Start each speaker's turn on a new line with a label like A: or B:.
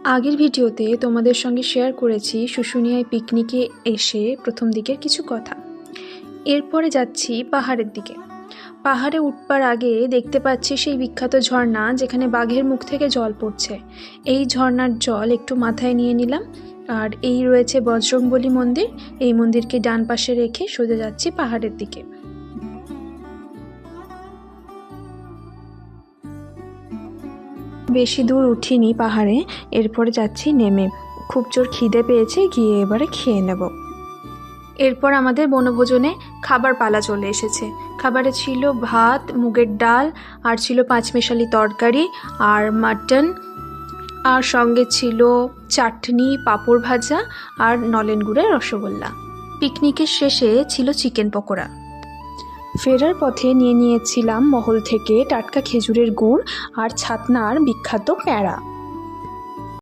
A: আগের ভিডিওতে তোমাদের সঙ্গে শেয়ার করেছি শুশুনিয়ায় পিকনিকে এসে প্রথম দিকের কিছু কথা। এরপরে যাচ্ছি পাহাড়ের দিকে। পাহাড়ে উঠবার আগে দেখতে পাচ্ছি সেই বিখ্যাত ঝর্ণা যেখানে বাঘের মুখ থেকে জল পড়ছে। এই ঝর্ণার জল একটু মাথায় নিয়ে নিলাম। আর এই রয়েছে বজরংবলী মন্দির। এই মন্দিরকে ডান পাশে রেখে সোজা যাচ্ছি পাহাড়ের দিকে। বেশি দূর উঠিনি পাহাড়ে, এরপরে যাচ্ছি নেমে। খুব জোর খিদে পেয়েছে, গিয়ে এবারে খেয়ে নেব। এরপর আমাদের বনভোজনে খাবার পালা চলে এসেছে। খাবারে ছিল ভাত, মুগের ডাল, আর ছিল পাঁচমেশালি তরকারি আর মাটন, আর সঙ্গে ছিল চাটনি, পাঁপড় ভাজা আর নলেন গুড়ের রসগোল্লা। পিকনিকের শেষে ছিল চিকেন পকোড়া। ফেরার পথে নিয়েছিলাম মহল থেকে টাটকা খেজুরের গুড় আর ছাতনার বিখ্যাত প্যাঁড়া।